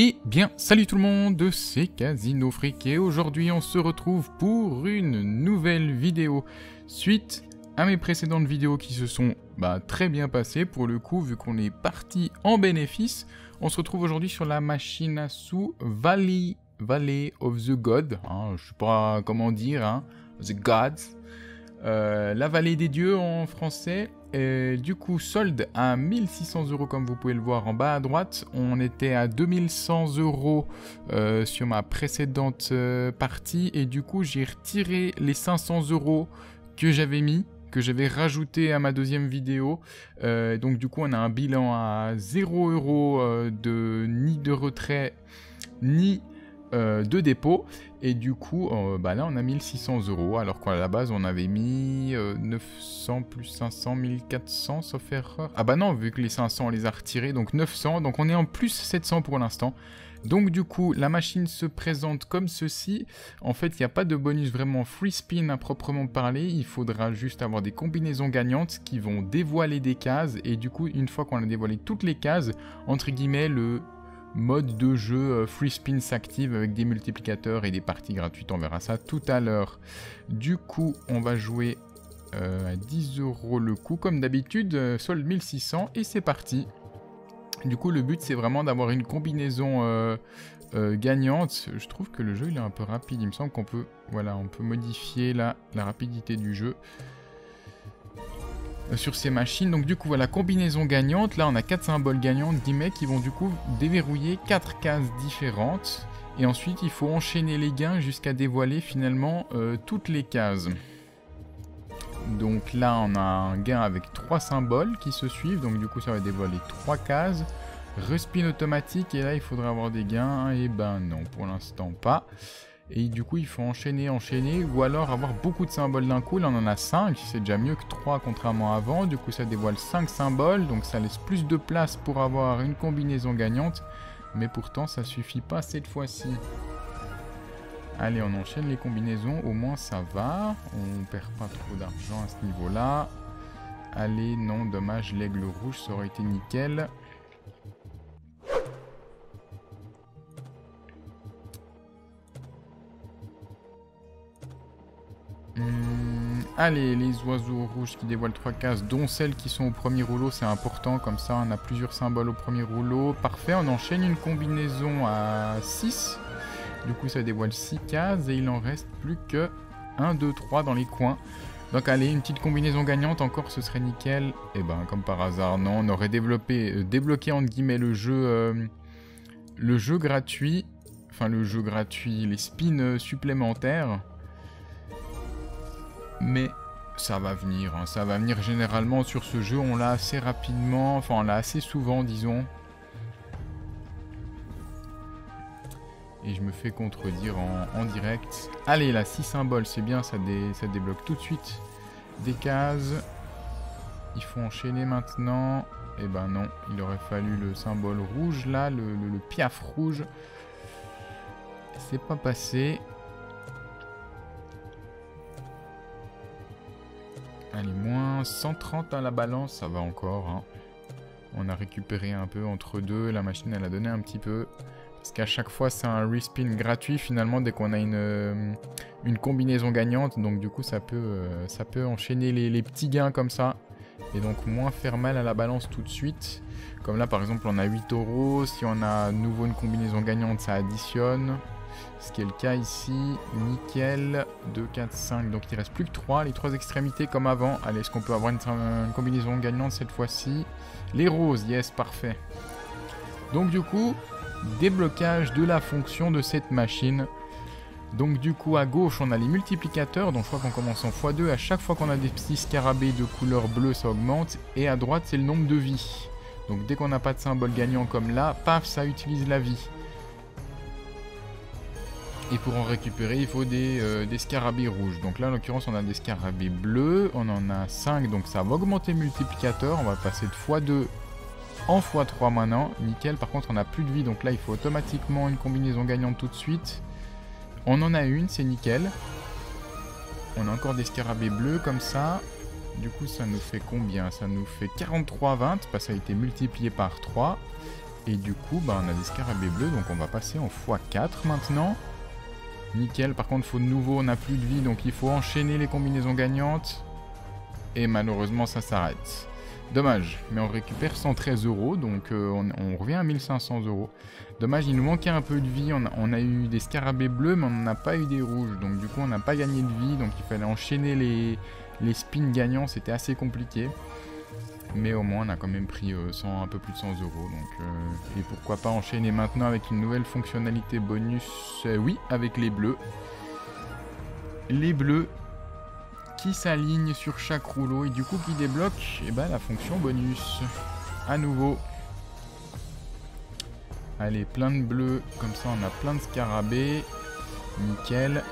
Et bien, salut tout le monde, c'est Casino Freak et aujourd'hui on se retrouve pour une nouvelle vidéo. Suite à mes précédentes vidéos qui se sont très bien passées pour le coup, vu qu'on est parti en bénéfice. On se retrouve aujourd'hui sur la machine à sous Valley of the God, je sais pas comment dire, The Gods. La vallée des dieux en français. Et du coup, solde à 1600 € comme vous pouvez le voir en bas à droite. On était à 2100 € sur ma précédente partie. Et du coup, j'ai retiré les 500 € que j'avais mis, que j'avais rajouté à ma deuxième vidéo. Donc du coup, on a un bilan à 0 € ni de retrait, ni de dépôt. Et du coup, là on a 1600 €, alors qu'à la base on avait mis 900 plus 500, 1400 sauf erreur. Ah bah non, vu que les 500 on les a retirés, donc 900, donc on est en plus 700 pour l'instant. Donc du coup, la machine se présente comme ceci. En fait, il n'y a pas de bonus vraiment free spin à proprement parler. Il faudra juste avoir des combinaisons gagnantes qui vont dévoiler des cases. Et du coup, une fois qu'on a dévoilé toutes les cases, entre guillemets, le mode de jeu free spin s'active avec des multiplicateurs et des parties gratuites. On verra ça tout à l'heure. Du coup, on va jouer à 10 € le coup. Comme d'habitude, solde 1600 et c'est parti. Du coup, le but, c'est vraiment d'avoir une combinaison gagnante. Je trouve que le jeu, il est un peu rapide. Il me semble qu'on peut, on peut modifier la rapidité du jeu sur ces machines. Donc du coup, voilà, combinaison gagnante. Là, on a 4 symboles gagnants, guillemets, qui vont du coup déverrouiller 4 cases différentes. Et ensuite, il faut enchaîner les gains jusqu'à dévoiler finalement toutes les cases. Donc là, on a un gain avec 3 symboles qui se suivent. Donc du coup, ça va dévoiler 3 cases. Respin automatique. Et là, il faudra avoir des gains. Et ben non, pour l'instant pas. Et du coup, il faut enchaîner, ou alors avoir beaucoup de symboles d'un coup. Là, on en a 5, c'est déjà mieux que 3 contrairement à avant. Du coup, ça dévoile 5 symboles, donc ça laisse plus de place pour avoir une combinaison gagnante. Mais pourtant, ça suffit pas cette fois-ci. Allez, on enchaîne les combinaisons, au moins ça va. On perd pas trop d'argent à ce niveau-là. Allez, non, dommage, l'aigle rouge, ça aurait été nickel. Allez, les oiseaux rouges qui dévoilent 3 cases, dont celles qui sont au premier rouleau, c'est important, comme ça on a plusieurs symboles au premier rouleau. Parfait, on enchaîne une combinaison à 6. Du coup ça dévoile 6 cases et il en reste plus que 1, 2, 3 dans les coins. Donc allez, une petite combinaison gagnante encore, ce serait nickel. Et ben comme par hasard, non, on aurait débloqué entre guillemets le jeu gratuit. Enfin le jeu gratuit, les spins supplémentaires. Mais ça va venir, ça va venir généralement sur ce jeu, on l'a assez rapidement, enfin on l'a assez souvent disons. Et je me fais contredire en direct. Allez là, 6 symboles, c'est bien, ça débloque tout de suite des cases. Il faut enchaîner maintenant. Et ben non, il aurait fallu le symbole rouge là, le piaf rouge. C'est pas passé. Allez, moins 130 à la balance, ça va encore. On a récupéré un peu entre deux, la machine elle a donné un petit peu. Parce qu'à chaque fois c'est un respin gratuit finalement dès qu'on a une combinaison gagnante. Donc du coup ça peut enchaîner les petits gains comme ça. Et donc moins faire mal à la balance tout de suite. Comme là par exemple on a 8 €, si on a à nouveau une combinaison gagnante ça additionne. Ce qui est le cas ici, nickel, 2, 4, 5, donc il reste plus que 3, les 3 extrémités comme avant. Allez, est-ce qu'on peut avoir une combinaison gagnante cette fois-ci? Les roses, yes, parfait. Donc du coup, déblocage de la fonction de cette machine. Donc du coup, à gauche, on a les multiplicateurs, donc je crois qu'on commence en x2. À chaque fois qu'on a des petits scarabées de couleur bleue, ça augmente. Et à droite, c'est le nombre de vies. Donc dès qu'on n'a pas de symbole gagnant comme là, paf, ça utilise la vie. Et pour en récupérer, il faut des scarabées rouges. Donc là, en l'occurrence, on a des scarabées bleus. On en a 5, donc ça va augmenter le multiplicateur. On va passer de x2 en x3 maintenant. Nickel, par contre, on n'a plus de vie. Donc là, il faut automatiquement une combinaison gagnante tout de suite. On en a une, c'est nickel. On a encore des scarabées bleus comme ça. Du coup, ça nous fait combien? Ça nous fait 43,20. Parce que ça a été multiplié par 3. Et du coup, bah, on a des scarabées bleus, donc on va passer en x4 maintenant. Nickel, par contre, faut de nouveau, on n'a plus de vie, donc il faut enchaîner les combinaisons gagnantes. Et malheureusement, ça s'arrête. Dommage, mais on récupère 113 €, donc on revient à 1500 €. Dommage, il nous manquait un peu de vie, on a eu des scarabées bleus, mais on n'a pas eu des rouges, donc du coup on n'a pas gagné de vie, donc il fallait enchaîner les spins gagnants, c'était assez compliqué. Mais au moins on a quand même pris un peu plus de 100 €, donc et pourquoi pas enchaîner maintenant avec une nouvelle fonctionnalité bonus, oui, avec les bleus. Les bleus qui s'aligne sur chaque rouleau et du coup qui débloque la fonction bonus. À nouveau. Allez, plein de bleus, comme ça on a plein de scarabées. Nickel.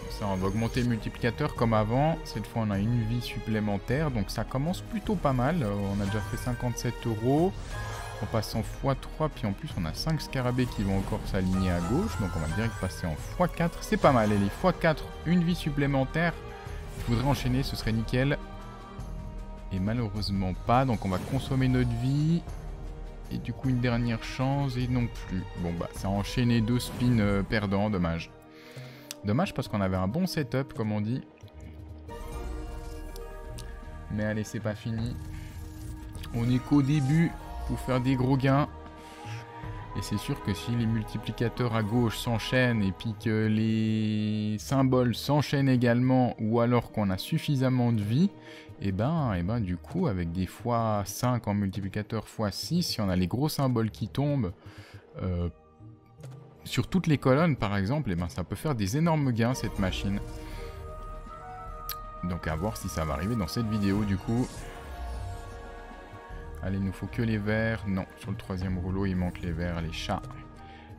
Comme ça on va augmenter le multiplicateur comme avant. Cette fois on a une vie supplémentaire, donc ça commence plutôt pas mal. On a déjà fait 57 €. On passe en x3, puis en plus on a 5 scarabées qui vont encore s'aligner à gauche, donc on va direct passer en x4. C'est pas mal, et les x4, une vie supplémentaire. Il faudrait enchaîner, ce serait nickel. Et malheureusement pas, donc on va consommer notre vie. Et du coup une dernière chance, et non plus. Bon bah ça a enchaîné 2 spins perdants, dommage. Dommage parce qu'on avait un bon setup comme on dit. Mais allez, c'est pas fini. On est qu'au début pour faire des gros gains. Et c'est sûr que si les multiplicateurs à gauche s'enchaînent et puis que les symboles s'enchaînent également, ou alors qu'on a suffisamment de vie, et ben du coup avec des x5 en multiplicateur x6, si on a les gros symboles qui tombent sur toutes les colonnes par exemple, et ben ça peut faire des énormes gains cette machine. Donc à voir si ça va arriver dans cette vidéo du coup. Allez, il nous faut que les verts. Non, sur le troisième rouleau, il manque les verts, les chats.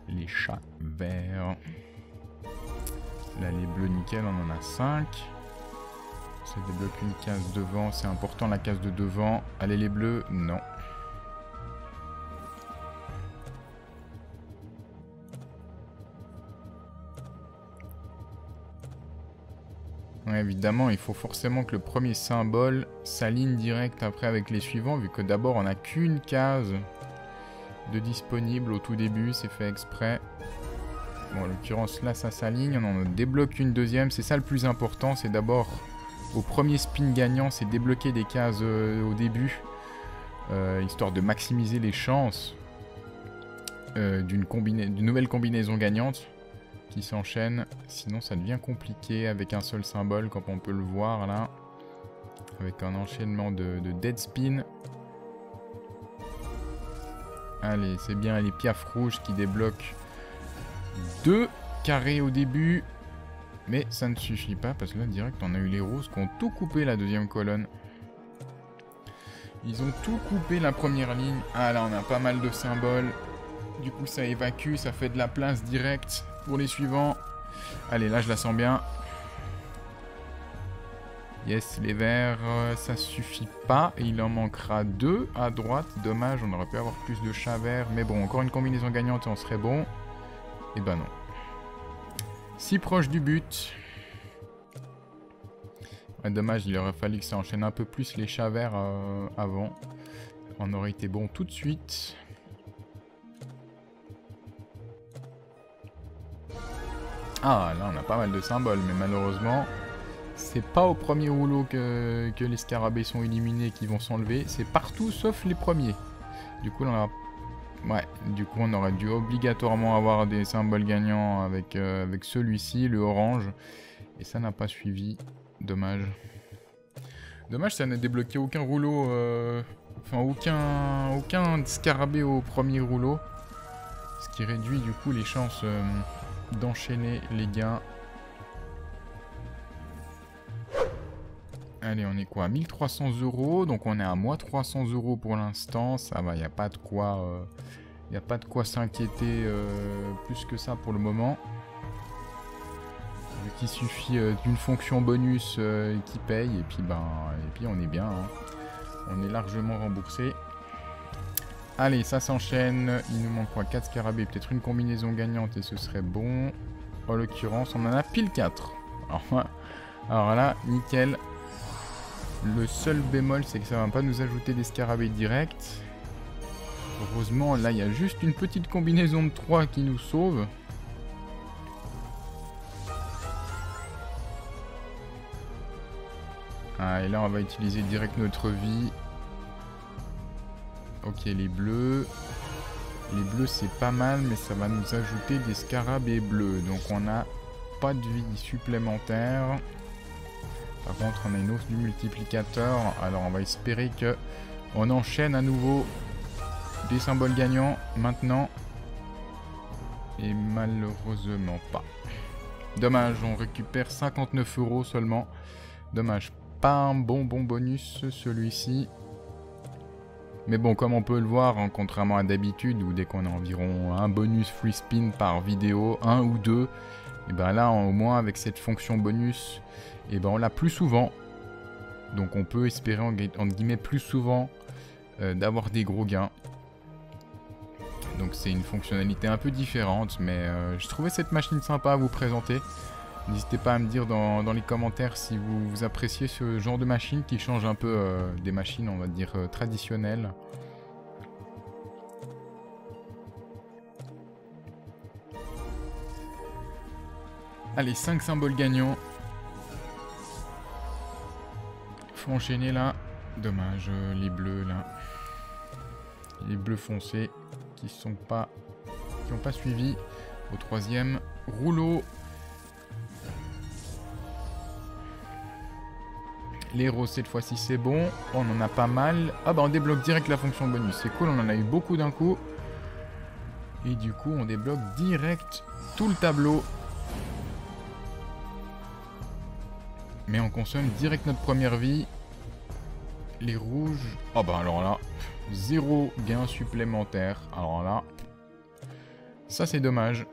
Les chats verts. Là, les bleus, nickel, on en a 5. Ça débloque une case devant, c'est important la case de devant. Allez, les bleus, non. Ouais, évidemment, il faut forcément que le premier symbole s'aligne direct après avec les suivants, vu que d'abord on n'a qu'une case de disponible au tout début, c'est fait exprès. Bon, en l'occurrence là ça s'aligne, on en débloque une deuxième, c'est ça le plus important, c'est d'abord au premier spin gagnant, c'est débloquer des cases au début, histoire de maximiser les chances d'une nouvelle combinaison gagnante qui s'enchaîne, sinon ça devient compliqué avec un seul symbole, comme on peut le voir là, avec un enchaînement de dead spin. Allez, c'est bien les piafs rouges qui débloquent 2 carrés au début, mais ça ne suffit pas parce que là direct on a eu les roses qui ont tout coupé la deuxième colonne. Ils ont tout coupé la première ligne. Ah là on a pas mal de symboles, du coup ça évacue, ça fait de la place directe pour les suivants. Allez, là je la sens bien. Yes, les verts, ça suffit pas. Et il en manquera 2 à droite. Dommage, on aurait pu avoir plus de chats verts. Mais bon, encore une combinaison gagnante et on serait bon. Et ben non. Si proche du but. Ouais, dommage, il aurait fallu que ça enchaîne un peu plus les chats verts avant. On aurait été bon tout de suite. Ah, là on a pas mal de symboles, mais malheureusement, c'est pas au premier rouleau que les scarabées sont éliminés qui vont s'enlever, c'est partout sauf les premiers. Du coup, on aurait dû obligatoirement avoir des symboles gagnants avec celui-ci, le orange, et ça n'a pas suivi, dommage. Dommage, ça n'a débloqué aucun rouleau, aucun scarabée au premier rouleau, ce qui réduit du coup les chances d'enchaîner les gains. Allez, on est quoi, 1300 €, donc on est à moins 300 € pour l'instant, ça va, il n'y a pas de quoi s'inquiéter plus que ça pour le moment. Vu qu'il suffit d'une fonction bonus qui paye, et puis on est bien, hein. On est largement remboursé. Allez, ça s'enchaîne. Il nous manque quoi, 4 scarabées, peut-être une combinaison gagnante et ce serait bon. En l'occurrence, on en a pile 4. Alors là, nickel. Le seul bémol, c'est que ça va pas nous ajouter des scarabées directs. Heureusement, là, il y a juste une petite combinaison de 3 qui nous sauve. Ah, et là, on va utiliser direct notre vie. Ok, les bleus. Les bleus, c'est pas mal, mais ça va nous ajouter des scarabées bleus. Donc, on n'a pas de vie supplémentaire. Par contre, on a une hausse du multiplicateur. Alors, on va espérer que on enchaîne à nouveau des symboles gagnants maintenant. Et malheureusement pas. Dommage, on récupère 59 € seulement. Dommage, pas un bon bonus celui-ci. Mais bon, comme on peut le voir, hein, contrairement à d'habitude, où dès qu'on a environ un bonus free spin par vidéo, un ou deux, et ben là, au moins avec cette fonction bonus, et ben on l'a plus souvent. Donc on peut espérer, entre guillemets, plus souvent d'avoir des gros gains. Donc c'est une fonctionnalité un peu différente, mais je trouvais cette machine sympa à vous présenter. N'hésitez pas à me dire dans les commentaires si vous appréciez ce genre de machine qui change un peu des machines, on va dire, traditionnelles. Allez, 5 symboles gagnants. Faut enchaîner là. Dommage, les bleus là. Les bleus foncés qui n'ont pas suivi. Au troisième rouleau. Les roses cette fois-ci c'est bon. On en a pas mal. Ah bah on débloque direct la fonction bonus. C'est cool, on en a eu beaucoup d'un coup. Et du coup on débloque direct tout le tableau. Mais on consomme direct notre première vie. Les rouges. Ah bah alors là, 0 gain supplémentaire. Alors là, ça c'est dommage.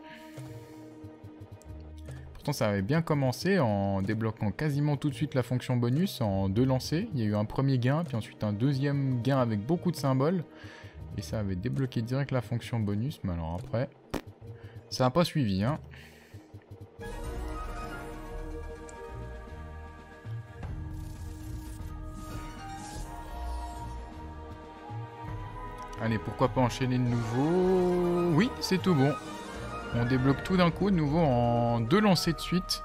Pourtant ça avait bien commencé en débloquant quasiment tout de suite la fonction bonus en 2 lancers. Il y a eu un premier gain, puis ensuite un deuxième gain avec beaucoup de symboles. Et ça avait débloqué direct la fonction bonus. Mais alors après, ça n'a pas suivi, hein. Allez, pourquoi pas enchaîner de nouveau? Oui, c'est tout bon. On débloque tout d'un coup, de nouveau en 2 lancers de suite.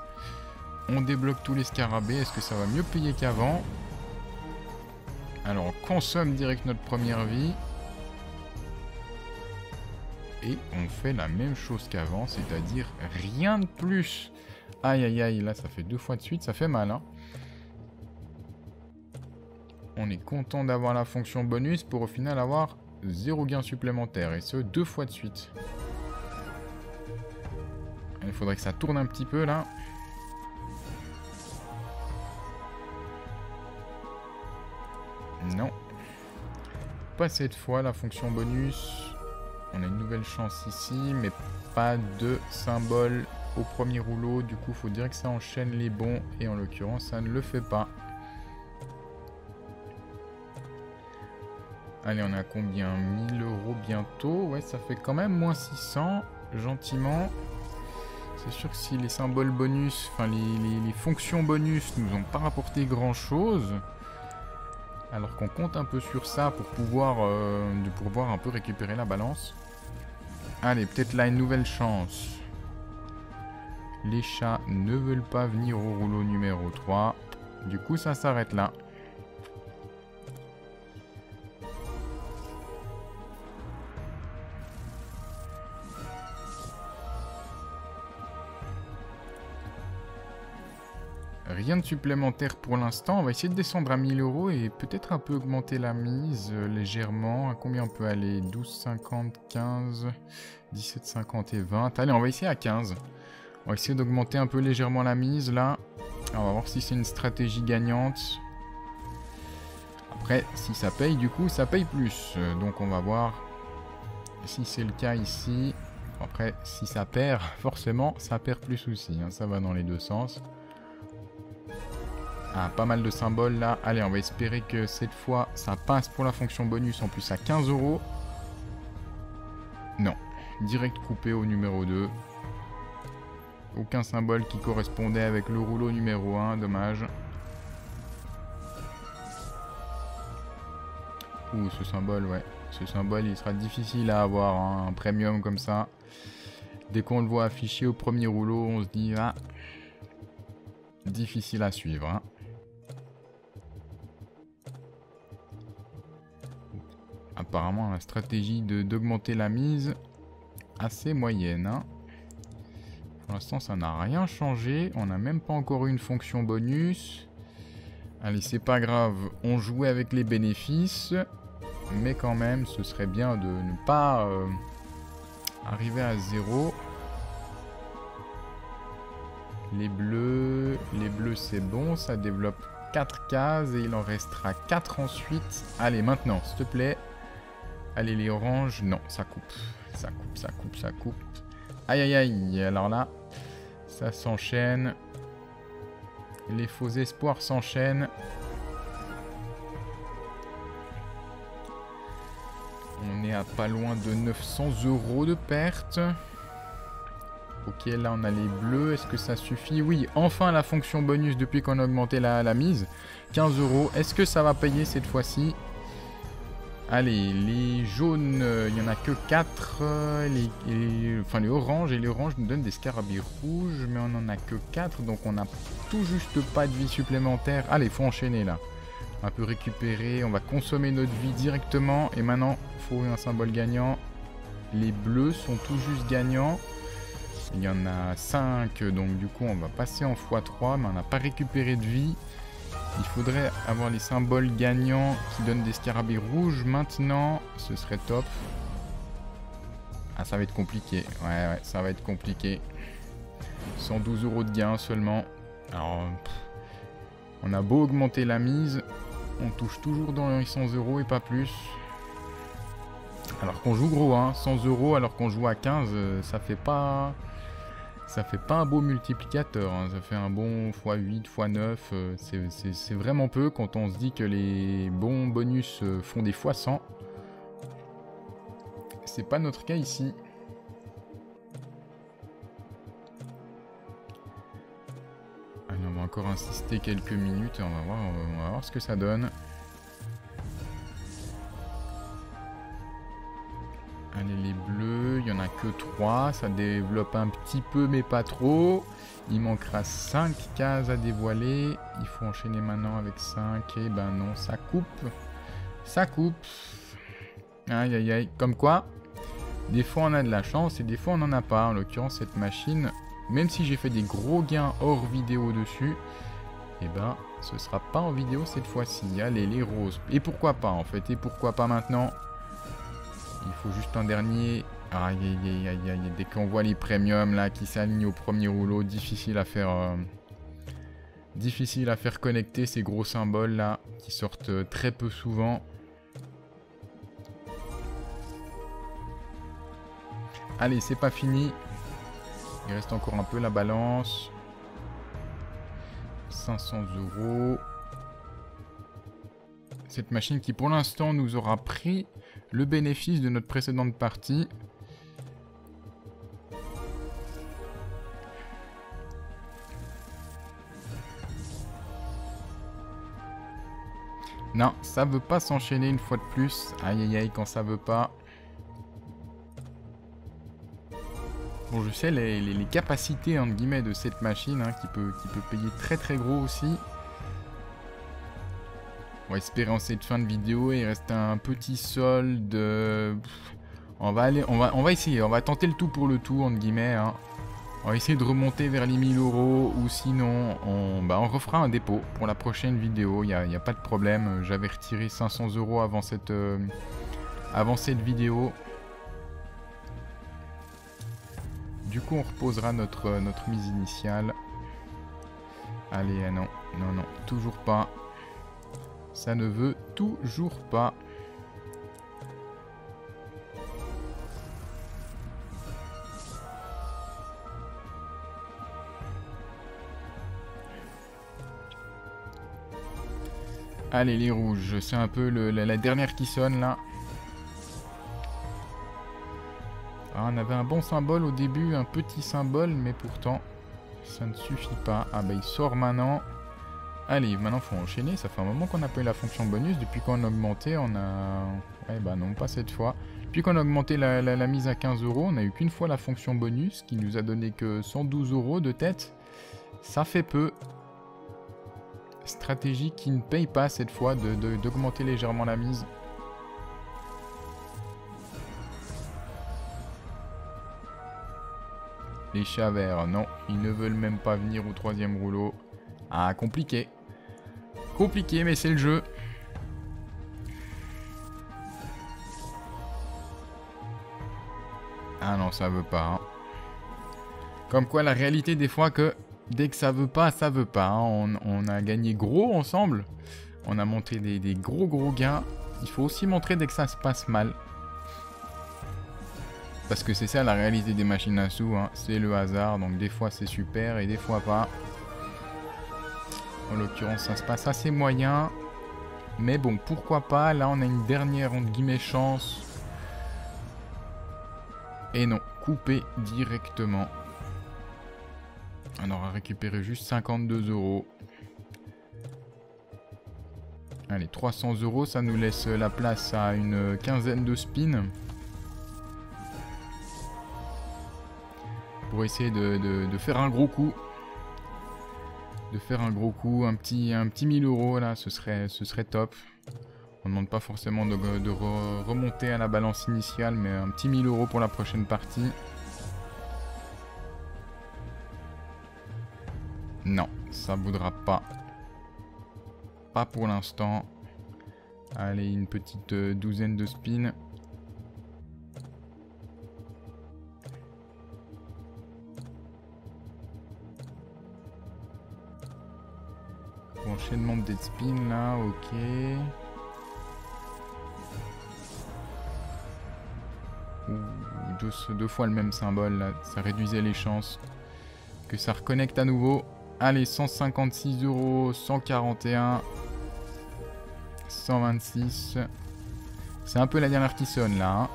On débloque tous les scarabées. Est-ce que ça va mieux payer qu'avant? Alors, on consomme direct notre première vie. Et on fait la même chose qu'avant, c'est-à-dire rien de plus. Aïe, aïe, aïe, là, ça fait 2 fois de suite, ça fait mal, hein. On est content d'avoir la fonction bonus pour au final avoir 0 gain supplémentaire, et ce 2 fois de suite. Il faudrait que ça tourne un petit peu là. Non. Pas cette fois la fonction bonus. On a une nouvelle chance ici, mais pas de symbole au premier rouleau. Du coup, il faut dire que ça enchaîne les bons, et en l'occurrence, ça ne le fait pas. Allez, on a combien? 1000 € bientôt. Ouais, ça fait quand même moins 600, gentiment. C'est sûr que si les symboles bonus, enfin les fonctions bonus nous ont pas rapporté grand chose, alors qu'on compte un peu sur ça pour pouvoir un peu récupérer la balance. Allez, peut-être là une nouvelle chance. Les chats ne veulent pas venir au rouleau numéro 3. Du coup, ça s'arrête là. Rien de supplémentaire pour l'instant. On va essayer de descendre à 1000 € et peut-être un peu augmenter la mise légèrement. À combien on peut aller? 12,50, 15, 17,50 et 20. Allez, on va essayer à 15. On va essayer d'augmenter un peu légèrement la mise là. On va voir si c'est une stratégie gagnante. Après, si ça paye, du coup, ça paye plus. Donc on va voir si c'est le cas ici. Après, si ça perd, forcément, ça perd plus aussi, hein. Ça va dans les deux sens. Ah, pas mal de symboles là. Allez, on va espérer que cette fois, ça passe pour la fonction bonus en plus à 15 €. Non. Direct coupé au numéro 2. Aucun symbole qui correspondait avec le rouleau numéro 1. Dommage. Ouh, ce symbole, ouais. Ce symbole, il sera difficile à avoir, hein, un premium comme ça. Dès qu'on le voit affiché au premier rouleau, on se dit, ah, difficile à suivre, hein. Apparemment, la stratégie d'augmenter la mise, assez moyenne, hein. Pour l'instant, ça n'a rien changé. On n'a même pas encore eu une fonction bonus. Allez, c'est pas grave. On jouait avec les bénéfices. Mais quand même, ce serait bien de ne pas arriver à 0. Les bleus c'est bon. Ça développe 4 cases et il en restera 4 ensuite. Allez, maintenant, s'il te plaît. Allez, les oranges. Non, ça coupe. Ça coupe, ça coupe, ça coupe. Aïe, aïe, aïe. Alors là, ça s'enchaîne. Les faux espoirs s'enchaînent. On est à pas loin de 900 € de perte. Ok, là on a les bleus. Est-ce que ça suffit? Oui, enfin la fonction bonus depuis qu'on a augmenté la mise. 15 €. Est-ce que ça va payer cette fois-ci? Allez, les jaunes, il n'y en a que 4. Enfin, les oranges. Et les oranges nous donnent des scarabées rouges. Mais on n'en a que 4. Donc on n'a tout juste pas de vie supplémentaire. Allez, faut enchaîner là. On peut récupérer. On va consommer notre vie directement. Et maintenant, il faut un symbole gagnant. Les bleus sont tout juste gagnants. Il y en a 5. Donc du coup, on va passer en x3. Mais on n'a pas récupéré de vie. Il faudrait avoir les symboles gagnants qui donnent des scarabées rouges maintenant. Ce serait top. Ah, ça va être compliqué. Ouais, ça va être compliqué. 112 € de gain seulement. Alors, on a beau augmenter la mise. On touche toujours dans les 100 € et pas plus. Alors qu'on joue gros, hein. 100 € alors qu'on joue à 15, ça fait pas... Ça fait pas un beau multiplicateur, hein. Ça fait un bon x8, x9, c'est vraiment peu quand on se dit que les bons bonus font des x100. C'est pas notre cas ici. Allez, on va encore insister quelques minutes et on va voir ce que ça donne. Allez, les bleus, il n'y en a que 3. Ça développe un petit peu, mais pas trop. Il manquera 5 cases à dévoiler. Il faut enchaîner maintenant avec 5. Et ben non, ça coupe. Ça coupe. Aïe, aïe, aïe. Comme quoi, des fois on a de la chance et des fois on n'en a pas. En l'occurrence, cette machine, même si j'ai fait des gros gains hors vidéo dessus, et ben ce sera pas en vidéo cette fois-ci. Allez, les roses. Et pourquoi pas en fait? Et pourquoi pas maintenant? Il faut juste un dernier. Aïe, aïe, aïe, aïe. Dès qu'on voit les premiums là qui s'alignent au premier rouleau, difficile à faire connecter ces gros symboles là qui sortent très peu souvent. Allez, c'est pas fini. Il reste encore un peu la balance. 500 €. Cette machine qui pour l'instant nous aura pris le bénéfice de notre précédente partie. Non, ça veut pas s'enchaîner une fois de plus. Aïe aïe aïe, quand ça veut pas. Bon, je sais les capacités entre guillemets de cette machine, hein, qui peut payer très très gros aussi. On va espérer en cette fin de vidéo. Il reste un petit solde. On va essayer. On va tenter le tout pour le tout entre guillemets, hein. On va essayer de remonter vers les 1000 € ou sinon on refera un dépôt pour la prochaine vidéo. Il n'y a pas de problème. J'avais retiré 500 € avant cette vidéo. Du coup, on reposera notre mise initiale. Allez, non, non, non, toujours pas. Ça ne veut toujours pas. Allez, les rouges, c'est un peu la dernière qui sonne là. Ah, on avait un bon symbole au début, un petit symbole, mais pourtant, ça ne suffit pas. Ah bah il sort maintenant. Allez, maintenant faut enchaîner. Ça fait un moment qu'on n'a pas eu la fonction bonus. Depuis qu'on a augmenté, on a Eh ben non, pas cette fois. Puis qu'on a augmenté la mise à 15 €, on a eu qu'une fois la fonction bonus, qui nous a donné que 112 € de tête. Ça fait peu. Stratégie qui ne paye pas cette fois d'augmenter légèrement la mise. Les chats verts, non, ils ne veulent même pas venir au 3e rouleau. Ah, compliqué. Compliqué, mais c'est le jeu. Ah non, ça veut pas. Hein. Comme quoi, la réalité des fois que dès que ça veut pas, ça veut pas. Hein. On a gagné gros ensemble. On a monté des gros gains. Il faut aussi montrer dès que ça se passe mal. Parce que c'est ça la réalité des machines à sous. Hein. C'est le hasard. Donc des fois c'est super et des fois pas. En l'occurrence, ça se passe assez moyen. Mais bon, pourquoi pas. Là, on a une dernière, entre guillemets, chance. Et non, couper directement. On aura récupéré juste 52 €. Allez, 300 €, ça nous laisse la place à une quinzaine de spins. Pour essayer de faire un gros coup. De faire un gros coup, un petit 1000 € là, ce serait top. On ne demande pas forcément de remonter à la balance initiale, mais un petit 1000 € pour la prochaine partie. Non, ça ne voudra pas. Pas pour l'instant. Allez, une petite douzaine de spins. Enchaînement de dead spin là, ok. Deux fois le même symbole là, ça réduisait les chances que ça reconnecte à nouveau. Allez, 156 €, 141, 126. C'est un peu la dernière qui sonne là. Hein.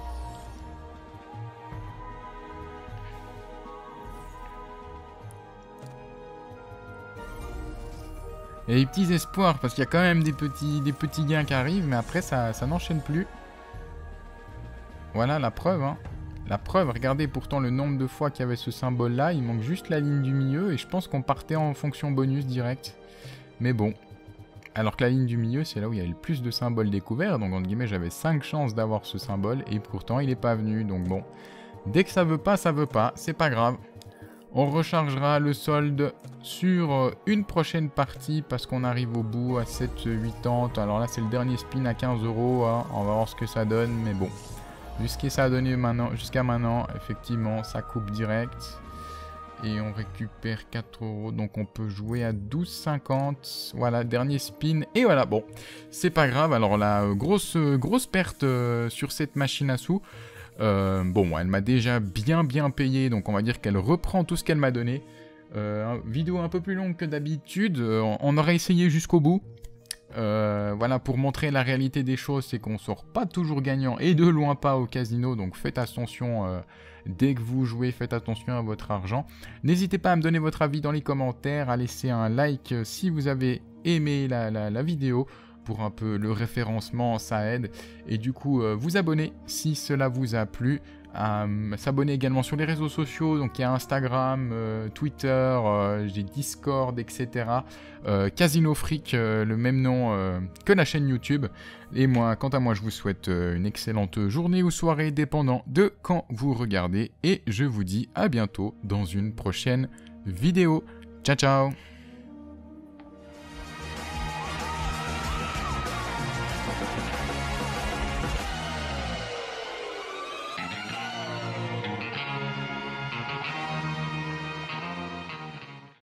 Et des petits espoirs, parce qu'il y a quand même des petits gains qui arrivent, mais après ça n'enchaîne plus. Voilà la preuve. Hein. La preuve, regardez pourtant le nombre de fois qu'il y avait ce symbole là, il manque juste la ligne du milieu, et je pense qu'on partait en fonction bonus direct. Mais bon. Alors que la ligne du milieu, c'est là où il y a le plus de symboles découverts, donc entre guillemets j'avais 5 chances d'avoir ce symbole, et pourtant il n'est pas venu, donc bon. Dès que ça veut pas, c'est pas grave. On rechargera le solde sur une prochaine partie parce qu'on arrive au bout à 7,80. Alors là, c'est le dernier spin à 15 €. Hein. On va voir ce que ça donne. Mais bon, vu ce que ça a donné jusqu'à maintenant, effectivement, ça coupe direct. Et on récupère 4 €. Donc on peut jouer à 12,50. Voilà, dernier spin. Et voilà, bon, c'est pas grave. Alors la grosse perte sur cette machine à sous. Bon, elle m'a déjà bien payé, donc on va dire qu'elle reprend tout ce qu'elle m'a donné. Vidéo un peu plus longue que d'habitude, on aurait essayé jusqu'au bout. Voilà, pour montrer la réalité des choses, c'est qu'on sort pas toujours gagnant et de loin pas au casino, donc faites attention dès que vous jouez, faites attention à votre argent. N'hésitez pas à me donner votre avis dans les commentaires, à laisser un like si vous avez aimé la vidéo. Pour un peu le référencement, ça aide. Et du coup, vous abonner si cela vous a plu. S'abonner également sur les réseaux sociaux. Donc il y a Instagram, Twitter, j'ai Discord, etc. Casino Freak, le même nom que la chaîne YouTube. Et moi, quant à moi, je vous souhaite une excellente journée ou soirée, dépendant de quand vous regardez. Et je vous dis à bientôt dans une prochaine vidéo. Ciao, ciao!